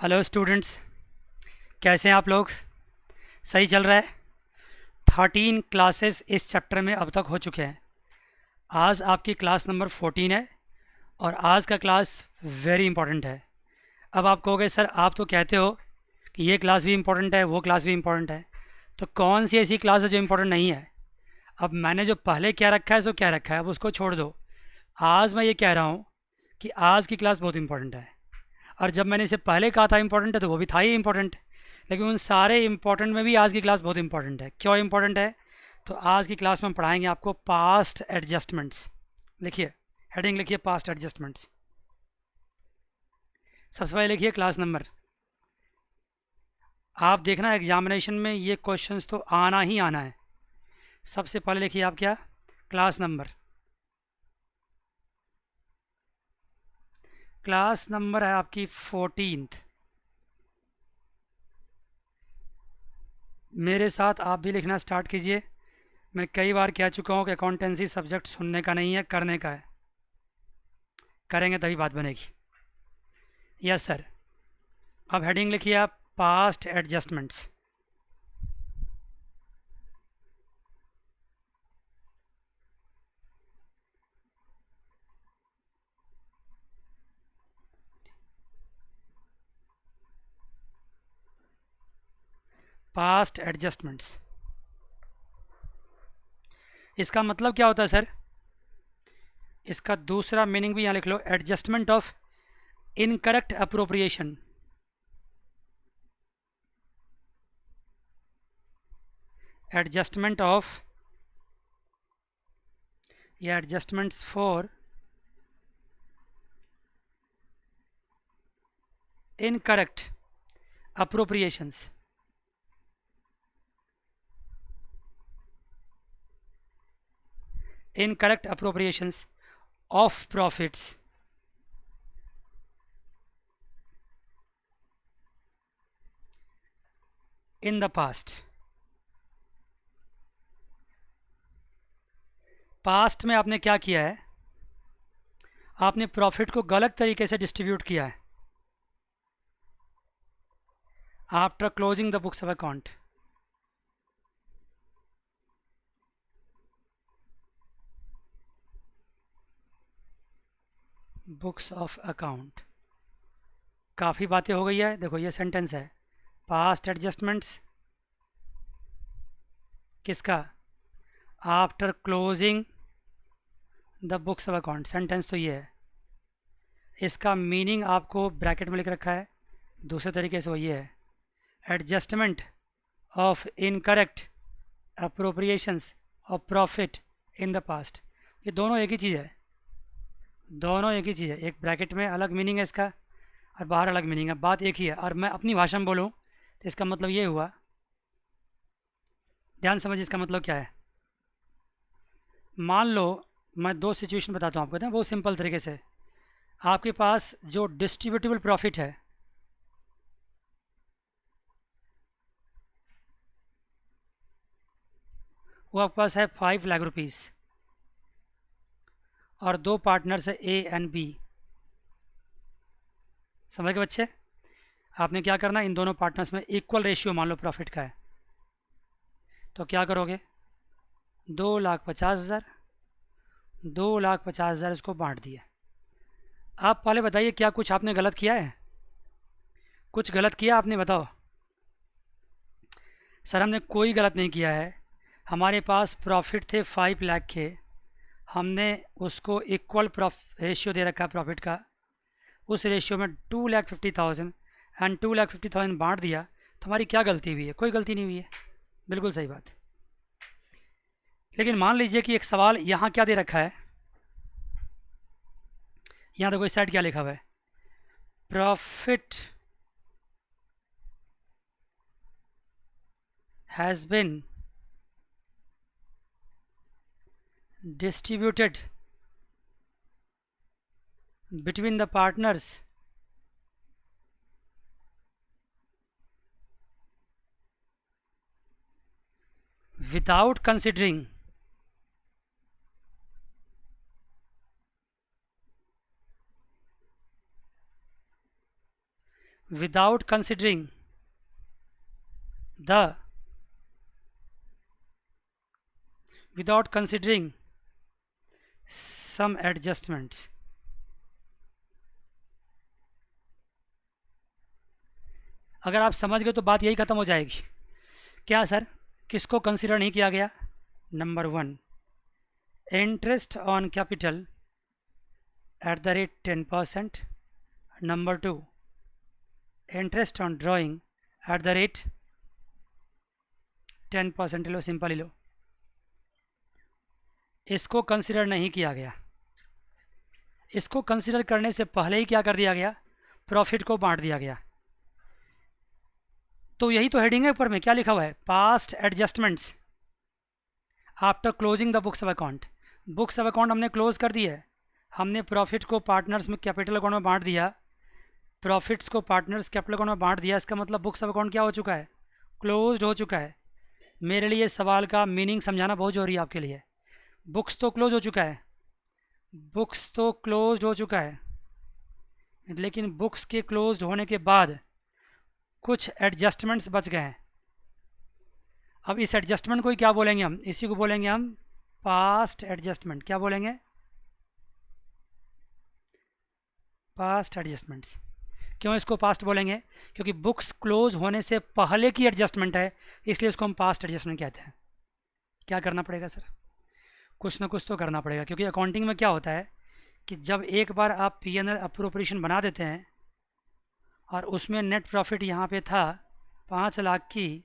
Hello students, कैसे हैं आप लोग? सही चल रहा है? 13 क्लासेस इस चैप्टर में अब तक हो चुके हैं। आज आपकी क्लास नंबर 14 है और आज का क्लास वेरी इंपॉर्टेंट है। अब आप कहोगे सर, आप तो कहते हो कि ये क्लास भी इंपॉर्टेंट है, वो क्लास भी इंपॉर्टेंट है, तो कौन सी ऐसी क्लास है जो इंपॉर्टेंट नहीं है? अब मैंने जो पहले क्या रखा है सो क्या रखा है, अब उसको छोड़ दो। आज मैं ये कह रहा हूँ कि आज की क्लास बहुत इंपॉर्टेंट है। और जब मैंने इसे पहले कहा था इंपॉर्टेंट है तो वो भी था ही इंपॉर्टेंट, लेकिन उन सारे इंपॉर्टेंट में भी आज की क्लास बहुत इंपॉर्टेंट है। क्यों इंपॉर्टेंट है? तो आज की क्लास में हम पढ़ाएंगे आपको पास्ट एडजस्टमेंट्स। लिखिए, हेडिंग लिखिए पास्ट एडजस्टमेंट्स। सबसे पहले लिखिए क्लास नंबर। आप देखना एग्जामिनेशन में ये क्वेश्चंस तो आना ही आना है। सबसे पहले लिखिए आप क्या, क्लास नंबर। क्लास नंबर है आपकी 14th। मेरे साथ आप भी लिखना स्टार्ट कीजिए। मैं कई बार कह चुका हूँ कि अकाउंटेंसी सब्जेक्ट सुनने का नहीं है, करने का है। करेंगे तभी बात बनेगी। Yes sir. अब हेडिंग लिखिए आप, पास्ट एडजस्टमेंट्स। पास्ट एडजस्टमेंट्स, इसका मतलब क्या होता है सर? इसका दूसरा मीनिंग भी यहाँ लिख लो, adjustment of incorrect appropriation. Adjustment of या adjustments for incorrect appropriations। Incorrect appropriations of profits in the past। Past में आपने क्या किया है? आपने प्रॉफिट को गलत तरीके से डिस्ट्रीब्यूट किया है after closing the books of account. Books of account, काफ़ी बातें हो गई है। देखो ये सेंटेंस है, पास्ट एडजस्टमेंट्स किसका? After closing the books of account. Sentence तो ये है, इसका मीनिंग आपको ब्रैकेट में लिख रखा है दूसरे तरीके से, वो ये है, adjustment of incorrect appropriations of profit in the past. ये दोनों एक ही चीज़ है, दोनों एक ही चीज़ है। एक ब्रैकेट में अलग मीनिंग है इसका और बाहर अलग मीनिंग है, बात एक ही है। और मैं अपनी भाषा में बोलूँ तो इसका मतलब ये हुआ, ध्यान समझिए इसका मतलब क्या है। मान लो मैं दो सिचुएशन बताता हूँ आपको, बहुत सिंपल तरीके से। आपके पास जो डिस्ट्रीब्यूटेबल प्रॉफिट है, वो आपके पास है 5 लाख रुपीज़ और दो पार्टनर्स है ए एंड बी। समझ के बच्चे? आपने क्या करना, इन दोनों पार्टनर्स में इक्वल रेशियो मान लो प्रॉफिट का है, तो क्या करोगे, 2,50,000, 2,50,000 इसको बांट दिया। आप पहले बताइए क्या कुछ आपने गलत किया है? कुछ गलत किया आपने, बताओ। सर हमने कोई गलत नहीं किया है। हमारे पास प्रॉफिट थे 5 लाख के, हमने उसको इक्वल रेशियो दे रखा है प्रॉफिट का, उस रेशियो में 2,50,000 एंड 2,50,000 बांट दिया। तो हमारी क्या गलती हुई है? कोई गलती नहीं हुई है, बिल्कुल सही बात। लेकिन मान लीजिए कि एक सवाल यहाँ क्या दे रखा है, यहाँ देखो इस साइड क्या लिखा हुआ है, profit has been distributed between the partners without considering without considering the without considering some adjustments. अगर आप समझ गए तो बात यही खत्म हो जाएगी। क्या सर, किसको कंसिडर नहीं किया गया? Number 1, interest on capital at the rate 10%। Number 2, interest on drawing at the rate 10%। लो, सिंपल ही लो। इसको कंसिडर नहीं किया गया। इसको कंसिडर करने से पहले ही क्या कर दिया गया? प्रॉफिट को बांट दिया गया। तो यही तो हेडिंग है ऊपर में, क्या लिखा हुआ है? Past adjustments after closing the books of account. Books of account हमने क्लोज कर दी है, हमने प्रॉफिट को पार्टनर्स में कैपिटल अकाउंट में बांट दिया, प्रॉफिट्स को पार्टनर्स कैपिटल अकाउंट में बांट दिया। इसका मतलब बुक्स ऑफ अकाउंट क्या हो चुका है? क्लोज्ड हो चुका है। मेरे लिए सवाल का मीनिंग समझाना बहुत जरूरी है आपके लिए। बुक्स तो क्लोज हो चुका है, बुक्स तो क्लोज्ड हो चुका है, लेकिन बुक्स के क्लोज्ड होने के बाद कुछ एडजस्टमेंट्स बच गए हैं। अब इस एडजस्टमेंट को ही क्या बोलेंगे हम? इसी को बोलेंगे हम पास्ट एडजस्टमेंट। क्या बोलेंगे? Past adjustments. क्यों इसको पास्ट बोलेंगे? क्योंकि बुक्स क्लोज होने से पहले की एडजस्टमेंट है, इसलिए इसको हम पास्ट एडजस्टमेंट कहते हैं। क्या करना पड़ेगा सर? कुछ ना कुछ तो करना पड़ेगा, क्योंकि अकाउंटिंग में क्या होता है कि जब एक बार आप P&L अप्रोप्रिएशन बना देते हैं और उसमें नेट प्रॉफिट यहाँ पे था 5 लाख की,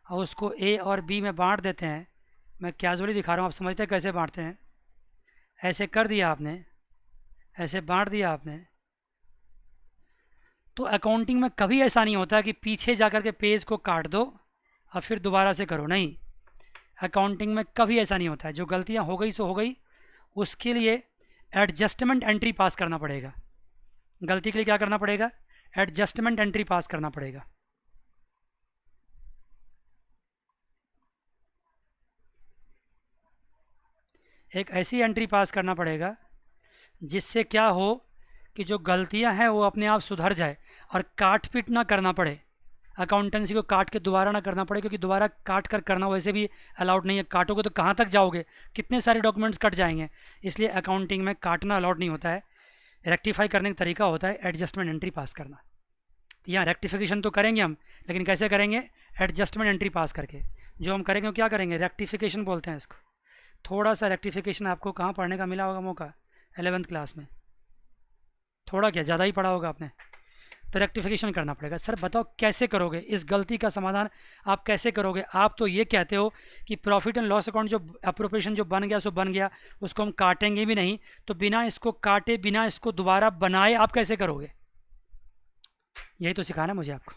और उसको A और B में बांट देते हैं। मैं कैजुअली दिखा रहा हूँ, आप समझते हैं कैसे बांटते हैं? ऐसे कर दिया आपने, ऐसे बांट दिया आपने। तो अकाउंटिंग में कभी ऐसा नहीं होता कि पीछे जाकर के पेज को काट दो और फिर दोबारा से करो, नहीं। अकाउंटिंग में कभी ऐसा नहीं होता है। जो गलतियां हो गई सो हो गई, उसके लिए एडजस्टमेंट एंट्री पास करना पड़ेगा। गलती के लिए क्या करना पड़ेगा? एडजस्टमेंट एंट्री पास करना पड़ेगा। एक ऐसी एंट्री पास करना पड़ेगा जिससे क्या हो कि जो गलतियां हैं वो अपने आप सुधर जाए और काट पीट ना करना पड़े। अकाउंटेंसी को काट के दोबारा ना करना पड़े, क्योंकि दोबारा काट कर करना वैसे भी अलाउड नहीं है। काटोगे तो कहाँ तक जाओगे, कितने सारे डॉक्यूमेंट्स कट जाएंगे। इसलिए अकाउंटिंग में काटना अलाउड नहीं होता है। रेक्टिफाई करने का तरीका होता है एडजस्टमेंट एंट्री पास करना। यहाँ रेक्टिफिकेशन तो करेंगे हम, लेकिन कैसे करेंगे? एडजस्टमेंट एंट्री पास करके। जो हम करेंगे वो क्या करेंगे? रेक्टिफिकेशन बोलते हैं इसको। थोड़ा सा रेक्टिफिकेशन आपको कहाँ पढ़ने का मिला होगा मौका? 11th क्लास में। थोड़ा क्या, ज़्यादा ही पढ़ा होगा आपने। तो रेक्टिफिकेशन करना पड़ेगा। सर बताओ कैसे करोगे इस गलती का समाधान? आप कैसे करोगे? आप तो ये कहते हो कि प्रॉफिट एंड लॉस अकाउंट जो अप्रोप्रिएशन जो बन गया सो बन गया, उसको हम काटेंगे भी नहीं। तो बिना इसको काटे, बिना इसको दोबारा बनाए आप कैसे करोगे? यही तो सिखाना मुझे आपको।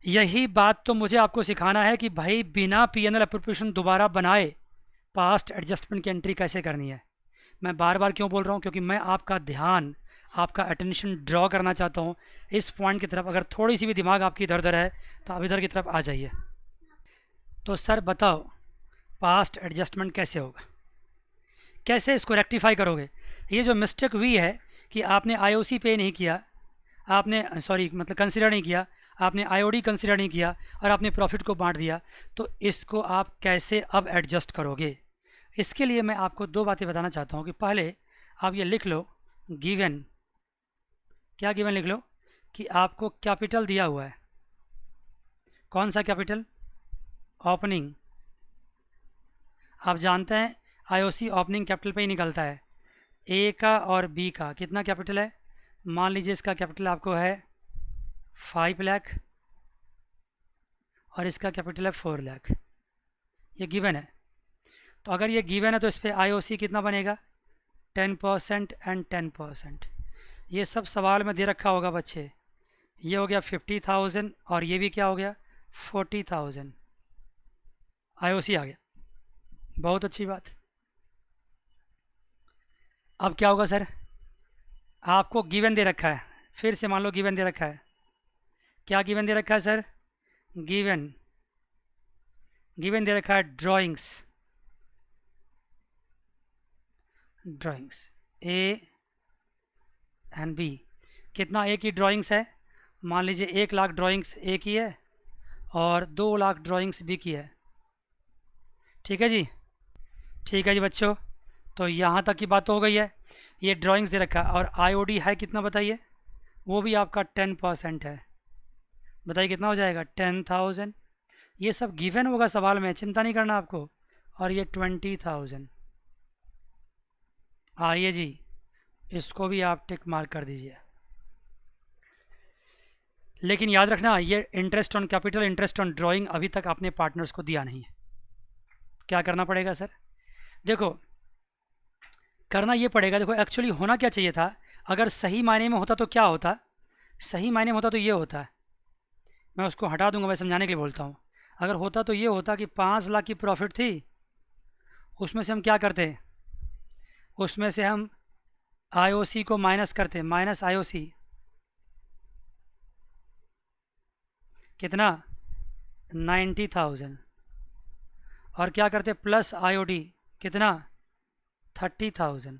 यही बात तो मुझे आपको सिखाना है कि भाई बिना P&L अप्रोप्रिएशन दोबारा बनाए पास्ट एडजस्टमेंट की एंट्री कैसे करनी है। मैं बार बार क्यों बोल रहा हूँ? क्योंकि मैं आपका ध्यान, आपका अटेंशन ड्रॉ करना चाहता हूँ इस पॉइंट की तरफ। अगर थोड़ी सी भी दिमाग आपकी इधर उधर है तो आप इधर की तरफ आ जाइए। तो सर बताओ पास्ट एडजस्टमेंट कैसे होगा, कैसे इसको रेक्टिफाई करोगे? ये जो मिस्टेक हुई है कि आपने IOC पे नहीं किया, आपने सॉरी मतलब कंसिडर नहीं किया, आपने IOD कंसिडर नहीं किया और आपने प्रॉफिट को बांट दिया, तो इसको आप कैसे अब एडजस्ट करोगे? इसके लिए मैं आपको दो बातें बताना चाहता हूँ कि पहले आप ये लिख लो गिवन। क्या गिवन लिख लो? कि आपको कैपिटल दिया हुआ है। कौन सा कैपिटल? ओपनिंग। आप जानते हैं IOC ओपनिंग कैपिटल पे ही निकलता है। ए का और बी का कितना कैपिटल है? मान लीजिए इसका कैपिटल आपको है 5 लाख और इसका कैपिटल है 4 लाख। ये गिवन है। तो अगर ये गिवन है तो इस पर IOC कितना बनेगा? 10% एंड 10%। ये सब सवाल में दे रखा होगा बच्चे। ये हो गया 50,000 और ये भी क्या हो गया? 40,000। IOC आ गया, बहुत अच्छी बात। अब क्या होगा सर? आपको गिवन दे रखा है, फिर से मान लो गिवन दे रखा है। क्या गिवन दे रखा है सर? गिवन गिवन दे रखा है drawings. Drawings A and B। कितना A की ड्राइंग्स है? मान लीजिए 1 लाख ड्राइंग्स ए की है और 2 लाख ड्राइंग्स बी की है। ठीक है जी, ठीक है जी बच्चों, तो यहाँ तक की बात तो हो गई है। ये ड्राइंग्स दे रखा है और आईओडी है कितना बताइए, वो भी आपका 10% है। बताइए कितना हो जाएगा, 10,000। ये सब गिवन होगा सवाल में, चिंता नहीं करना आपको। और ये 20,000। आइए जी, इसको भी आप टिक मार्क कर दीजिए। लेकिन याद रखना, ये interest on capital, interest on drawing अभी तक आपने पार्टनर्स को दिया नहीं है। क्या करना पड़ेगा सर, देखो करना ये पड़ेगा। देखो एक्चुअली होना क्या चाहिए था, अगर सही मायने में होता तो क्या होता, सही मायने में होता तो ये होता है, मैं उसको हटा दूंगा, मैं समझाने के लिए बोलता हूँ। अगर होता तो ये होता कि 5 लाख की प्रॉफिट थी, उसमें से हम क्या करते, उसमें से हम आईओसी को माइनस करते, माइनस आईओसी कितना 90,000, और क्या करते प्लस आईओडी कितना 30,000।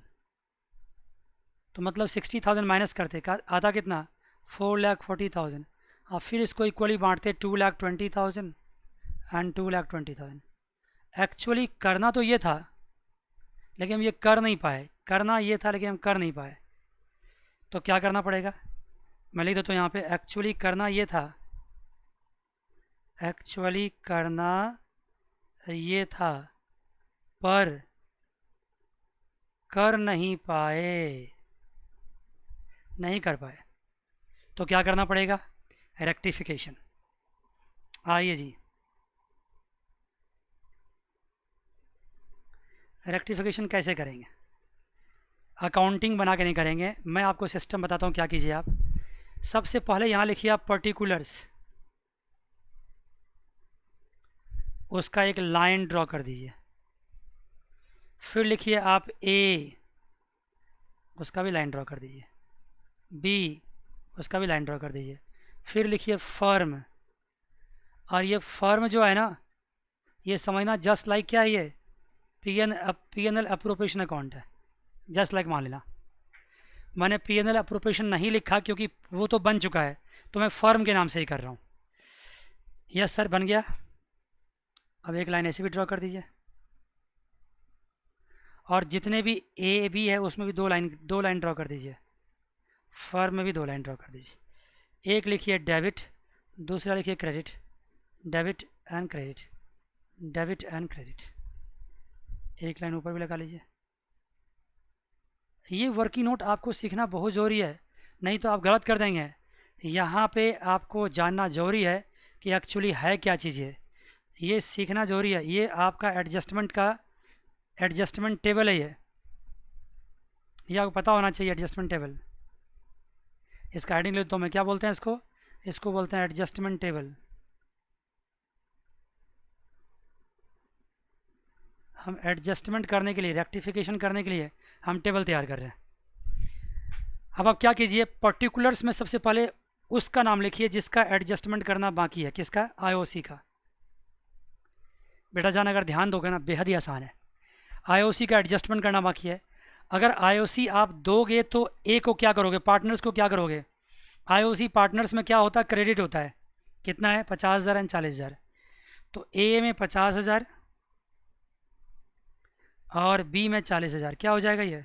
तो मतलब 60,000 माइनस करते, आता कितना 4,40,000। अब फिर इसको इक्वली बांटते 2,20,000 एंड 2,20,000। एक्चुअली करना तो ये था लेकिन हम ये कर नहीं पाए, करना ये था लेकिन हम कर नहीं पाए। तो क्या करना पड़ेगा, मैं लिख देता हूँ यहाँ पे, एक्चुअली करना ये था, एक्चुअली करना ये था पर कर नहीं पाए, नहीं कर पाए। तो क्या करना पड़ेगा, रेक्टिफिकेशन। आइए जी, रेक्टिफिकेशन कैसे करेंगे, अकाउंटिंग बना के नहीं करेंगे, मैं आपको सिस्टम बताता हूँ। क्या कीजिए आप, सबसे पहले यहाँ लिखिए आप पर्टिकुलर्स, उसका एक लाइन ड्रॉ कर दीजिए। फिर लिखिए आप ए, उसका भी लाइन ड्रॉ कर दीजिए। बी, उसका भी लाइन ड्रॉ कर दीजिए। फिर लिखिए फर्म, और ये फर्म जो है ना, ये समझना जस्ट लाइक क्या है, ये P N L appropriation account है। जस्ट लाइक मान लेना, मैंने पी एन एल अप्रोप्रिएशन नहीं लिखा क्योंकि वो तो बन चुका है, तो मैं फर्म के नाम से ही कर रहा हूँ। यस सर बन गया। अब एक लाइन ऐसे भी ड्रॉ कर दीजिए, और जितने भी ए बी है उसमें भी दो लाइन ड्रॉ कर दीजिए। फर्म में भी 2 लाइन ड्रॉ कर दीजिए। एक लिखिए डेबिट, दूसरा लिखिए credit, debit and credit, debit and credit. एक लाइन ऊपर भी लगा लीजिए। ये वर्किंग नोट आपको सीखना बहुत ज़रूरी है, नहीं तो आप गलत कर देंगे। यहाँ पे आपको जानना ज़रूरी है कि एक्चुअली है क्या चीज़ है, ये सीखना ज़रूरी है। ये आपका एडजस्टमेंट का एडजस्टमेंट टेबल है, ये आपको पता होना चाहिए एडजस्टमेंट टेबल। इसका हेडिंग ले तो मैं क्या बोलते हैं इसको, इसको बोलते हैं एडजस्टमेंट टेबल। हम एडजस्टमेंट करने के लिए, रेक्टिफिकेशन करने के लिए हम टेबल तैयार कर रहे हैं। अब आप क्या कीजिए, पर्टिकुलर्स में सबसे पहले उसका नाम लिखिए जिसका एडजस्टमेंट करना बाकी है। किसका, आईओसी का। बेटा जान अगर ध्यान दोगे ना, बेहद ही आसान है। आईओसी का एडजस्टमेंट करना बाकी है। अगर आईओसी आप दोगे तो ए को क्या करोगे, पार्टनर्स को क्या करोगे। आईओसी पार्टनर्स में क्या होता है, क्रेडिट होता है। कितना है, 50,000 एंड 40,000। तो ए में 50,000 और बी में 40,000, क्या हो जाएगा, ये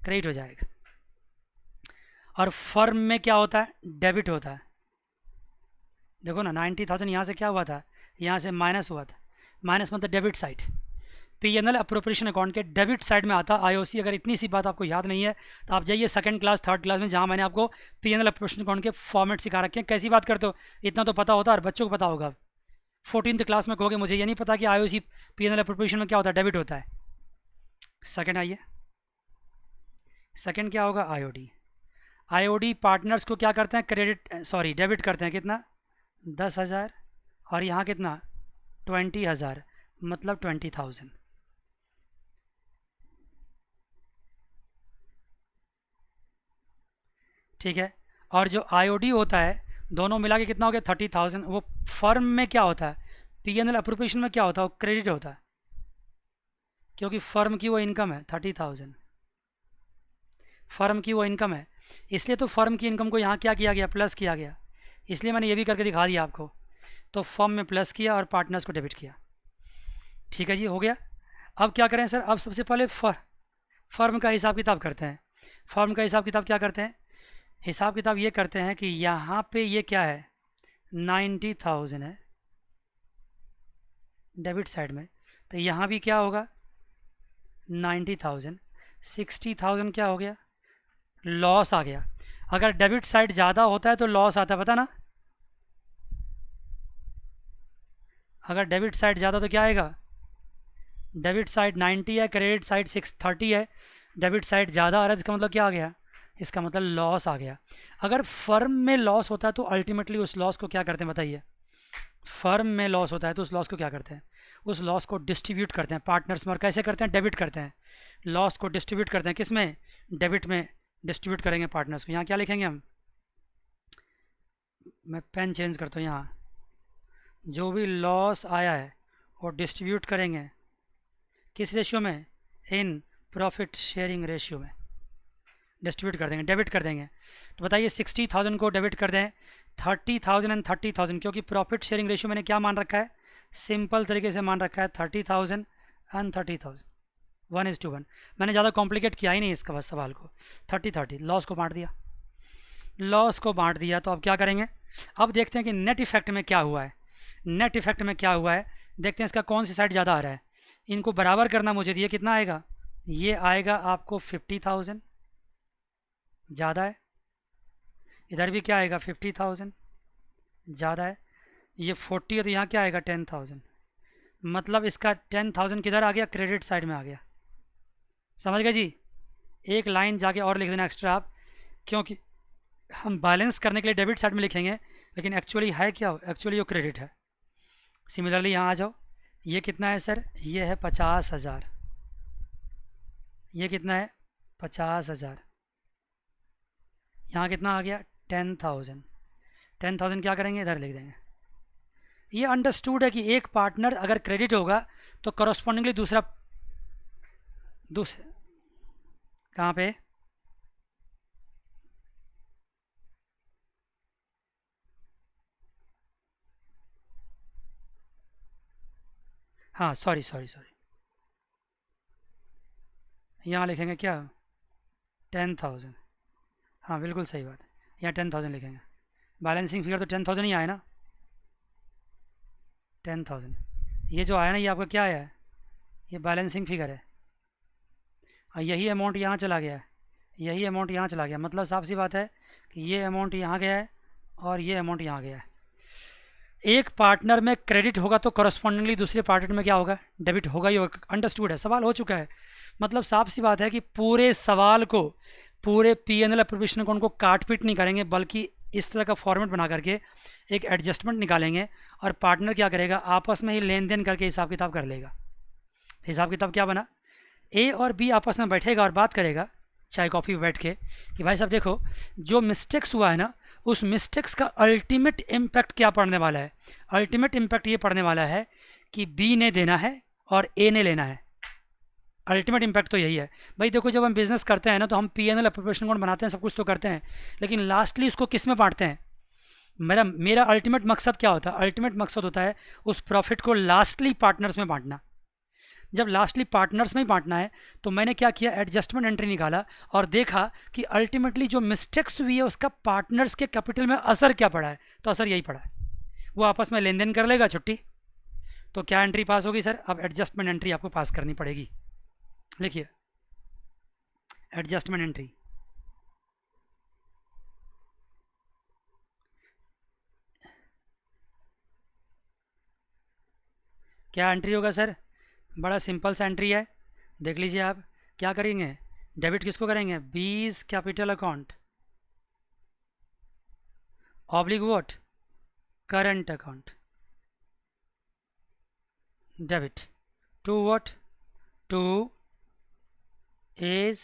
क्रेडिट हो जाएगा। और फर्म में क्या होता है, डेबिट होता है। देखो ना 90,000 यहाँ से क्या हुआ था, यहाँ से माइनस हुआ था। माइनस मतलब debit side, PNL appropriation account के डेबिट साइड में आता आईओसी। अगर इतनी सी बात आपको याद नहीं है तो आप जाइए सेकंड क्लास थर्ड क्लास में, जहाँ मैंने आपको पीएनएल अप्रोप्रिएशन अकाउंट के फॉर्मेट सिखा रखे हैं। कैसी बात करते हो, इतना तो पता होता है और बच्चों को पता होगा। 14th क्लास में कहोगे मुझे ये नहीं पता कि आईओसी पीएनएल अप्रोप्रिएशन में क्या होता है, डेबिट होता है। सेकंड आइए, सेकंड क्या होगा, आईओडी। आईओडी पार्टनर्स को क्या करते हैं, क्रेडिट सॉरी डेबिट करते हैं। कितना, 10,000, और यहाँ कितना 20,000, मतलब 20,000। ठीक है। और जो आईओडी होता है दोनों मिला के कितना हो गया, 30,000। वो फर्म में क्या होता है, पीएनएल अप्रोप्रिएशन में क्या होता है, वो क्रेडिट होता है, क्योंकि फर्म की वो इनकम है 30,000। फर्म की वो इनकम है। इसलिए तो फर्म की इनकम को यहाँ क्या किया गया, प्लस किया गया, इसलिए मैंने ये भी करके दिखा दिया आपको। तो फर्म में प्लस किया और पार्टनर्स को डेबिट किया। ठीक है जी, हो गया। अब क्या करें सर, अब सबसे पहले फर्म का हिसाब किताब करते हैं। फर्म का हिसाब किताब क्या करते हैं, हिसाब किताब ये करते हैं कि यहाँ पे ये क्या है, 90,000 है डेबिट साइड में, तो यहाँ भी क्या होगा 90,000। 60,000 क्या हो गया, लॉस आ गया। अगर डेबिट साइड ज़्यादा होता है तो लॉस आता है, पता ना। अगर डेबिट साइड ज़्यादा तो क्या आएगा, डेबिट साइड 90 है, क्रेडिट साइड 630 है, डेबिट साइड ज़्यादा आ रहा है, इसका मतलब क्या आ गया, इसका मतलब लॉस आ गया। अगर फर्म में लॉस होता है तो अल्टीमेटली उस लॉस को क्या करते हैं बताइए, फर्म में लॉस होता है तो उस लॉस को क्या करते हैं, उस लॉस को डिस्ट्रीब्यूट करते हैं पार्टनर्स में। और कैसे करते हैं, डेबिट करते हैं, लॉस को डिस्ट्रीब्यूट करते हैं किस में, डेबिट में डिस्ट्रीब्यूट करेंगे पार्टनर्स को। यहाँ क्या लिखेंगे हम, मैं पेन चेंज करता हूँ, यहाँ जो भी लॉस आया है वो डिस्ट्रीब्यूट करेंगे किस रेशियो में, इन प्रॉफिट शेयरिंग रेशियो में डिस्ट्रीब्यूट कर देंगे, डेबिट कर देंगे। तो बताइए 60,000 को डेबिट कर दें 30,000 एंड 30,000, क्योंकि प्रॉफिट शेयरिंग रेशियो मैंने क्या मान रखा है, सिंपल तरीके से मान रखा है 30,000 एंड 30,000, 1:1। मैंने ज़्यादा कॉम्प्लिकेट किया ही नहीं इसका बस सवाल को, 30-30 लॉस को बांट दिया, लॉस को बांट दिया। तो अब क्या करेंगे, अब देखते हैं कि नेट इफेक्ट में क्या हुआ है, नेट इफेक्ट में क्या हुआ है, देखते हैं इसका कौन सी साइड ज़्यादा आ रहा है। इनको बराबर करना मुझे, ये कितना आएगा, ये आएगा आपको 50,000 ज़्यादा है, इधर भी क्या आएगा 50,000 ज़्यादा है, ये 40 है तो यहाँ क्या आएगा 10,000, मतलब इसका 10,000 किधर आ गया, क्रेडिट साइड में आ गया। समझ गए जी। एक लाइन जाके और लिख देना एक्स्ट्रा आप, क्योंकि हम बैलेंस करने के लिए डेबिट साइड में लिखेंगे, लेकिन एक्चुअली है क्या, एक्चुअली वो क्रेडिट है। सिमिलरली यहाँ आ जाओ, ये कितना है सर, ये है 50,000, ये कितना है 50,000, यहाँ कितना आ गया 10,000। 10,000 क्या करेंगे, इधर लिख देंगे। ये अंडरस्टूड है कि एक पार्टनर अगर क्रेडिट होगा तो करस्पॉन्डिंगली दूसरा कहाँ पे, हाँ सॉरी सॉरी सॉरी, यहाँ लिखेंगे क्या 10,000, हाँ बिल्कुल सही बात है, यहाँ 10,000 लिखेंगे। बैलेंसिंग फिगर तो 10,000 ही आया ना, 10,000, ये जो आया ना ये आपका क्या आया है, ये बैलेंसिंग फिगर है, और यही अमाउंट यहाँ चला गया है, यही अमाउंट यहाँ चला गया, मतलब साफ सी बात है कि ये अमाउंट यहाँ गया है और ये अमाउंट यहाँ गया है। एक पार्टनर में क्रेडिट होगा तो करस्पॉन्डिंगली दूसरे पार्टनर में क्या होगा, डेबिट होगा ही होगा। अंडरस्टूड है, सवाल हो चुका है। मतलब साफ सी बात है कि पूरे सवाल को, पूरे पी&एल अप्रोप्रिएशन को उनको काट पीट नहीं करेंगे, बल्कि इस तरह का फॉर्मेट बना करके एक एडजस्टमेंट निकालेंगे और पार्टनर क्या करेगा, आपस में ही लेन देन करके हिसाब किताब कर लेगा। हिसाब किताब क्या बना, ए और बी आपस में बैठेगा और बात करेगा चाय कॉफ़ी पे बैठ के कि भाई साहब देखो जो मिस्टेक्स हुआ है ना, उस मिस्टेक्स का अल्टीमेट इम्पैक्ट क्या पड़ने वाला है। अल्टीमेट इम्पैक्ट ये पड़ने वाला है कि बी ने देना है और ए ने लेना है। अल्टीमेट इम्पैक्ट तो यही है भाई। देखो जब हम बिजनेस करते हैं ना तो हम पी&एल अप्रोप्रिएशन अकाउंट बनाते हैं, सब कुछ तो करते हैं, लेकिन लास्टली उसको किस में बांटते हैं। मेरा अल्टीमेट मकसद क्या होता है, अल्टीमेट मकसद होता है उस प्रॉफिट को लास्टली पार्टनर्स में बांटना। जब लास्टली पार्टनर्स में ही बांटना है तो मैंने क्या किया, एडजस्टमेंट एंट्री निकाला और देखा कि अल्टीमेटली जो मिस्टेक्स हुई है उसका पार्टनर्स के कैपिटल में असर क्या पड़ा है, तो असर यही पड़ा है, वो आपस में लेन देन कर लेगा, छुट्टी। तो क्या एंट्री पास होगी सर, अब एडजस्टमेंट एंट्री आपको पास करनी पड़ेगी। लिखिए एडजस्टमेंट एंट्री, क्या एंट्री होगा सर, बड़ा सिंपल सा एंट्री है, देख लीजिए आप। क्या करेंगे, डेबिट किसको करेंगे, B's capital account oblique vote current account, debit to vote to is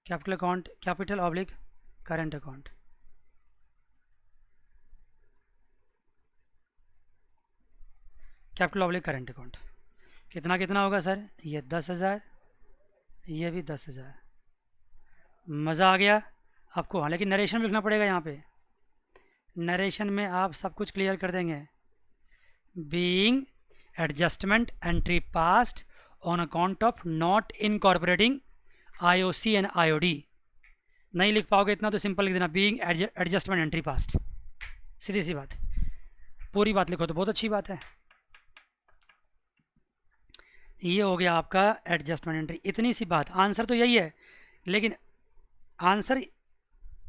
capital account, capital oblique current account. Capital oblique current account कितना कितना होगा सर, ये 10,000, ये भी 10,000, मज़ा आ गया आपको? हाँ, लेकिन नरेशन भी लिखना पड़ेगा यहाँ पे। नरेशन में आप सब कुछ क्लियर कर देंगे। Being adjustment entry past on account of not incorporating IOC and IOD. नहीं लिख पाओगे इतना तो सिंपल लिख देना, बीइंग एडजस्टमेंट एंट्री पास्ट। सीधी सी बात। पूरी बात लिखो तो बहुत अच्छी बात है। ये हो गया आपका एडजस्टमेंट एंट्री। इतनी सी बात, आंसर तो यही है, लेकिन आंसर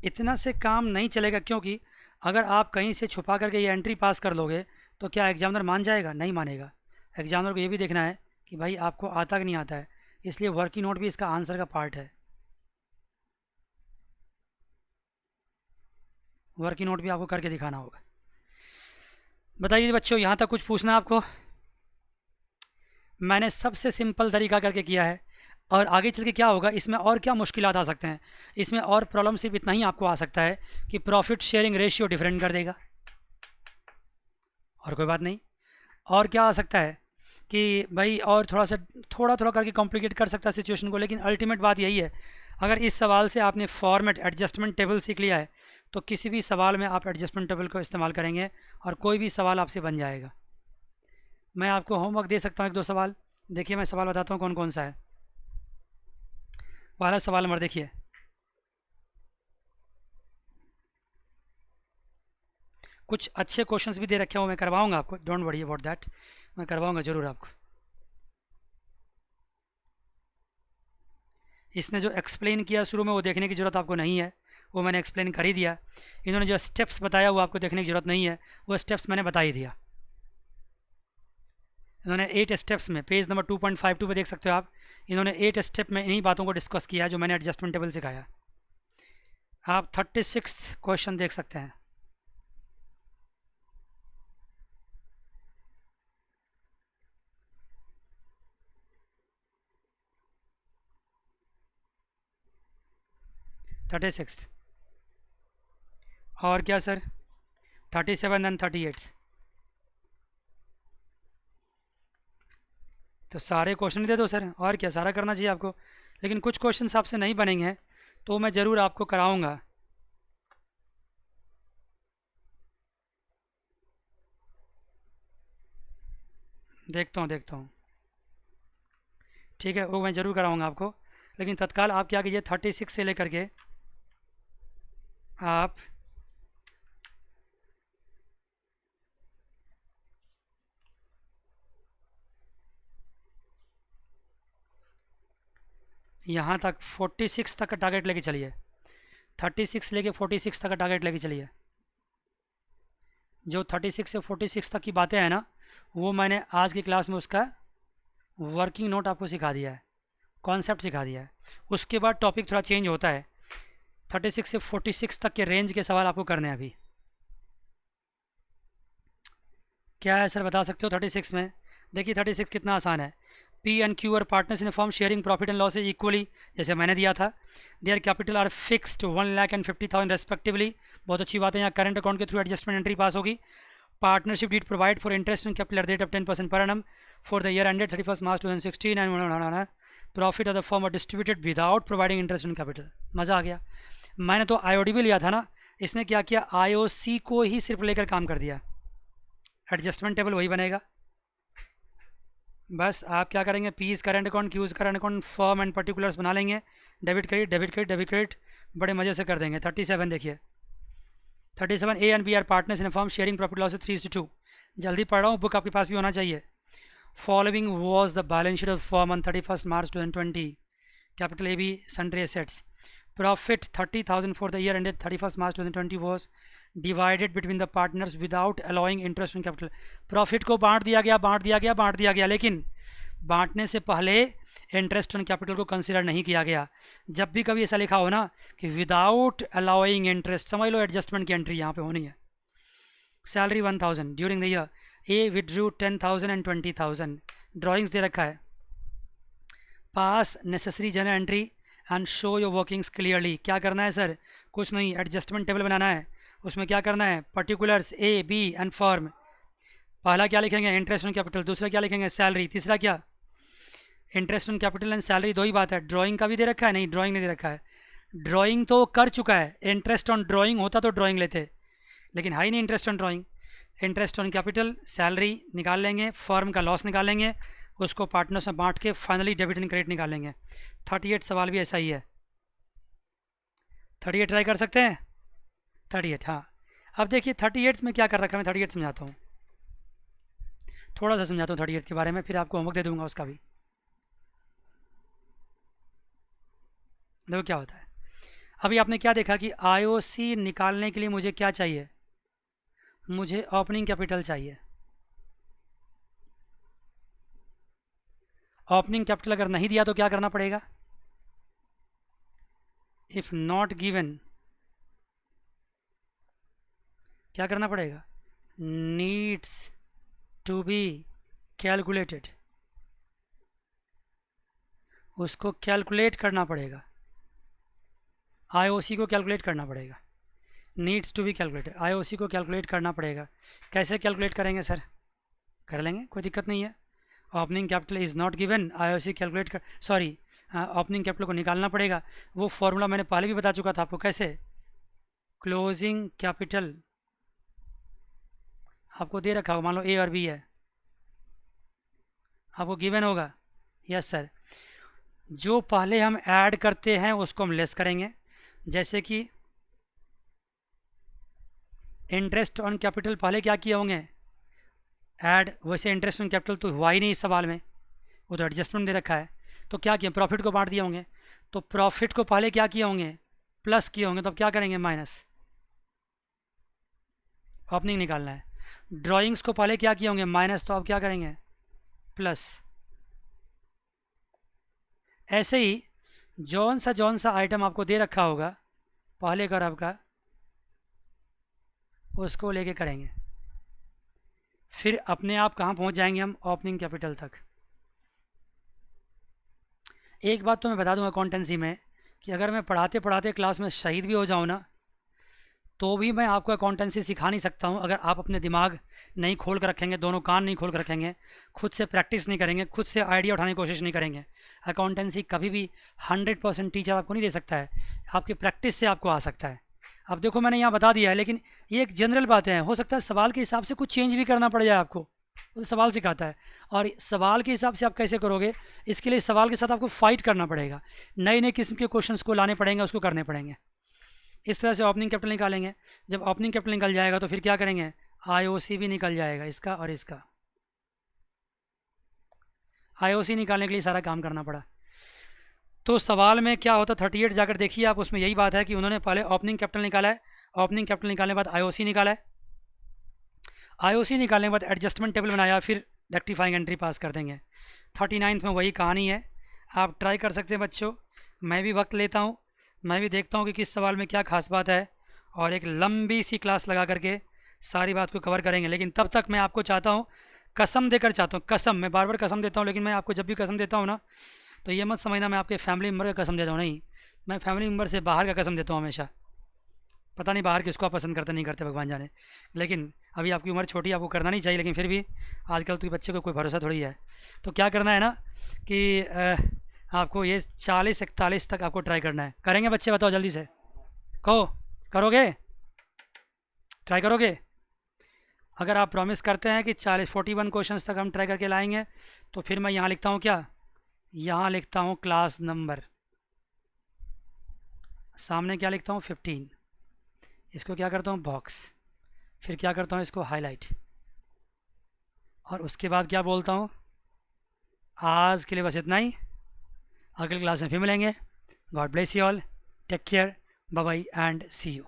इतना से काम नहीं चलेगा, क्योंकि अगर आप कहीं से छुपा करके ये एंट्री पास कर लोगे तो क्या एग्जामिनर मान जाएगा? नहीं मानेगा। एग्जामिनर को ये भी देखना है कि भाई आपको आता कि नहीं आता है, इसलिए वर्किंग नोट भी इसका आंसर का पार्ट है। वर्किंग नोट भी आपको करके दिखाना होगा। बताइए बच्चों, यहाँ तक कुछ पूछना है आपको? मैंने सबसे सिंपल तरीका करके किया है, और आगे चल के क्या होगा, इसमें और क्या मुश्किलात आ सकते हैं, इसमें और प्रॉब्लम सिर्फ इतना ही आपको आ सकता है कि प्रॉफिट शेयरिंग रेशियो डिफरेंट कर देगा, और कोई बात नहीं। और क्या आ सकता है कि भाई और थोड़ा थोड़ा करके कॉम्प्लिकेट कर सकता है सिचुएशन को, लेकिन अल्टीमेट बात यही है, अगर इस सवाल से आपने फॉर्मेट एडजस्टमेंट टेबल सीख लिया है तो किसी भी सवाल में आप एडजस्टमेंट टेबल को इस्तेमाल करेंगे और कोई भी सवाल आपसे बन जाएगा। मैं आपको होमवर्क दे सकता हूँ, एक दो सवाल। देखिए मैं सवाल बताता हूँ कौन कौन सा है। पहला सवाल नंबर देखिए, कुछ अच्छे क्वेश्चंस भी दे रखे हो, मैं करवाऊंगा आपको, डोंट वरी अबाउट दैट, मैं करवाऊंगा ज़रूर आपको। इसने जो एक्सप्लेन किया शुरू में वो देखने की ज़रूरत आपको नहीं है, वो मैंने एक्सप्लेन कर ही दिया। इन्होंने जो स्टेप्स बताया वो आपको देखने की ज़रूरत नहीं है, वो स्टेप्स मैंने बता ही दिया। इन्होंने 8 स्टेप्स में, पेज नंबर 2.52 पे देख सकते हो आप, इन्होंने 8 स्टेप में इन्हीं बातों को डिस्कस किया जो मैंने एडजस्टमेंट टेबल सिखाया। आप 36 क्वेश्चन देख सकते हैं। थर्टी सिक्स और क्या सर, 37 एंड 38। तो सारे क्वेश्चन दे दो सर, और क्या, सारा करना चाहिए आपको। लेकिन कुछ क्वेश्चन आपसे नहीं बनेंगे तो मैं ज़रूर आपको कराऊंगा। देखता हूँ, ठीक है, वो मैं ज़रूर कराऊंगा आपको। लेकिन तत्काल आप क्या कीजिए, 36 से लेकर के आप यहाँ तक 46 तक का टारगेट लेके चलिए। 36 लेके 46 तक का टारगेट लेके चलिए। जो 36 से 46 तक की बातें हैं ना, वो मैंने आज की क्लास में उसका वर्किंग नोट आपको सिखा दिया है, कॉन्सेप्ट सिखा दिया है। उसके बाद टॉपिक थोड़ा चेंज होता है, 36 से 46 तक के रेंज के सवाल आपको करने हैं अभी। क्या है सर, बता सकते हो 36 में? देखिए 36 कितना आसान है। P and Q R partners in firm sharing profit and loss equally, जैसे मैंने दिया था। Their capital are fixed 1,50,000 respectively. बहुत अच्छी बात है, यहाँ करंट अकाउंट के थ्रू एडजस्टमेंट एंट्री पास होगी। Partnership deed provide for interest and capital rate of 10% per annum for the year ended 31 March 2016 and profit of the firm are distributed without providing interest and capital. मज़ा आ गया। मैंने तो IOD भी लिया था ना, इसने क्या किया, आईओसी को ही सिर्फ लेकर काम कर दिया। एडजस्टमेंट टेबल वही बनेगा। बस आप क्या करेंगे, P's current account, Q's current account, firm and particulars बना लेंगे, debit credit debit credit debit credit, बड़े मज़े से कर देंगे। 37 देखिए, 37 A and B are partners in firm sharing profit loss 3:2। जल्दी पढ़ रहा हूँ, बुक आपके पास भी होना चाहिए। Following was the balance sheet of firm on 31 March 2020। Capital A B sundry assets, profit 30,000 for the year ended 31 March 2020 was divided between the partners without allowing interest in capital. Profit को बांट दिया गया, लेकिन बांटने से पहले interest on capital को consider नहीं किया गया। जब भी कभी ऐसा लिखा हो ना कि विदाउट अलाउइंग इंटरेस्ट, समझ लो एडजस्टमेंट की एंट्री यहाँ पे होनी है। Salary 1,000 during the year, A withdrew 10,000 and 20,000। Drawings दे रखा है। Pass necessary journal entry and show your workings clearly. क्या करना है सर, कुछ नहीं, एडजस्टमेंट टेबल बनाना है। उसमें क्या करना है, particulars A B and firm. पहला क्या लिखेंगे, इंटरेस्ट ऑन कैपिटल। दूसरा क्या लिखेंगे, सैलरी। तीसरा क्या, interest on capital and salary, दो ही बात है। ड्राइंग का भी दे रखा है, नहीं ड्राइंग नहीं दे रखा है। ड्राइंग तो कर चुका है, इंटरेस्ट ऑन ड्राइंग होता तो ड्राइंग लेते, लेकिन है ही नहीं interest on drawing. Interest on capital, salary निकाल लेंगे, फर्म का लॉस निकालेंगे, उसको पार्टनर्स में बांट के फाइनली डेबिट एंड क्रेडिट निकालेंगे। 38 सवाल भी ऐसा ही है। 38 ट्राई कर सकते हैं। 38, हाँ। अब देखिए 38 में क्या कर रखा है, मैं 38 समझाता हूँ, थोड़ा सा समझाता हूँ 38 के बारे में, फिर आपको होमवर्क दे दूंगा उसका भी। देखो क्या होता है। अभी आपने क्या देखा कि आईओसी निकालने के लिए मुझे क्या चाहिए, मुझे ओपनिंग कैपिटल चाहिए। ओपनिंग कैपिटल अगर नहीं दिया तो क्या करना पड़ेगा, इफ नॉट गिवन क्या करना पड़ेगा, नीड्स टू बी कैलकुलेटेड, उसको कैलकुलेट करना पड़ेगा, आईओसी को कैलकुलेट करना पड़ेगा। Needs to be calculated, IOC को कैलकुलेट करना पड़ेगा। कैसे कैलकुलेट करेंगे सर, कर लेंगे, कोई दिक्कत नहीं है। Opening capital is not given, IOC calculate कर, सॉरी, ओपनिंग कैपिटल को निकालना पड़ेगा। वो फॉर्मूला मैंने पहले भी बता चुका था आपको, कैसे, क्लोजिंग कैपिटल आपको दे रखा होगा, मान लो ए और बी है, आपको गिवन होगा, यस सर। जो पहले हम ऐड करते हैं उसको हम लेस करेंगे, जैसे कि इंटरेस्ट ऑन कैपिटल पहले क्या किए होंगे, ऐड, वैसे इंटरेस्ट ऑन कैपिटल तो हुआ ही नहीं इस सवाल में, वो तो एडजस्टमेंट दे रखा है। तो क्या किया, प्रॉफिट को बांट दिए होंगे, तो प्रॉफिट को पहले क्या किए होंगे, प्लस किए होंगे, तो अब क्या करेंगे, माइनस, ओपनिंग निकालना है। ड्राइंग्स को पहले क्या किए होंगे, माइनस, तो अब क्या करेंगे, प्लस। ऐसे ही जौन सा आइटम आपको दे रखा होगा पहले का रब का, उसको लेके करेंगे, फिर अपने आप कहाँ पहुँच जाएंगे हम, ओपनिंग कैपिटल तक। एक बात तो मैं बता दूंगा अकाउंटेंसी में, कि अगर मैं पढ़ाते पढ़ाते क्लास में शहीद भी हो जाऊँ ना, तो भी मैं आपको अकाउंटेंसी सिखा नहीं सकता हूँ, अगर आप अपने दिमाग नहीं खोल कर रखेंगे, दोनों कान नहीं खोल कर रखेंगे, खुद से प्रैक्टिस नहीं करेंगे, खुद से आइडिया उठाने की कोशिश नहीं करेंगे। अकाउंटेंसी कभी भी 100% टीचर आपको नहीं दे सकता है, आपकी प्रैक्टिस से आपको आ सकता है। अब देखो मैंने यहाँ बता दिया है, लेकिन ये एक जनरल बातें हैं, हो सकता है सवाल के हिसाब से कुछ चेंज भी करना पड़ जाए आपको, वो तो सवाल सिखाता है। और सवाल के हिसाब से आप कैसे करोगे, इसके लिए सवाल के साथ आपको फाइट करना पड़ेगा, नए नए किस्म के क्वेश्चंस को लाने पड़ेंगे, उसको करने पड़ेंगे। इस तरह से ओपनिंग कैपिटल निकालेंगे। जब ओपनिंग कैपिटल निकल जाएगा तो फिर क्या करेंगे, आईओसी भी निकल जाएगा, इसका और इसका। आईओसी निकालने के लिए सारा काम करना पड़ा। तो सवाल में क्या होता, 38 जाकर देखिए आप, उसमें यही बात है कि उन्होंने पहले ओपनिंग कैपिटल निकाला है, ओपनिंग कैपिटल निकालने के बाद आईओसी निकाला है, आईओसी निकालने के बाद एडजस्टमेंट टेबल बनाया, फिर रेक्टिफाइंग एंट्री पास कर देंगे। 39 में वही कहानी है, आप ट्राई कर सकते हैं बच्चों। मैं भी वक्त लेता हूँ, मैं भी देखता हूँ कि किस सवाल में क्या खास बात है, और एक लंबी सी क्लास लगा करके सारी बात को कवर करेंगे। लेकिन तब तक मैं आपको चाहता हूँ, कसम देकर चाहता हूँ, कसम, मैं बार बार कसम देता हूँ, लेकिन मैं आपको जब भी कसम देता हूँ ना, तो ये मत समझना मैं आपके फैमिली मेम्बर का कसम देता हूँ, नहीं, मैं फैमिली मेम्बर से बाहर का कसम देता हूँ हमेशा। पता नहीं बाहर किसको आप पसंद करते नहीं करते, भगवान जाने, लेकिन अभी आपकी उम्र छोटी है, आपको करना नहीं चाहिए, लेकिन फिर भी आजकल तो बच्चे को कोई भरोसा थोड़ी है। तो क्या करना है ना कि आपको ये 40-41 तक आपको ट्राई करना है। करेंगे बच्चे, बताओ जल्दी से, कहो, करोगे, ट्राई करोगे? अगर आप प्रॉमिस करते हैं कि 41 क्वेश्चन तक हम ट्राई करके लाएंगे, तो फिर मैं यहाँ लिखता हूँ क्या, यहाँ लिखता हूँ क्लास नंबर, सामने क्या लिखता हूँ 15, इसको क्या करता हूँ बॉक्स, फिर क्या करता हूँ इसको हाईलाइट, और उसके बाद क्या बोलता हूँ, आज के लिए बस इतना ही, अगली क्लास में फिर मिलेंगे। God bless you all, take care, bye bye and see you.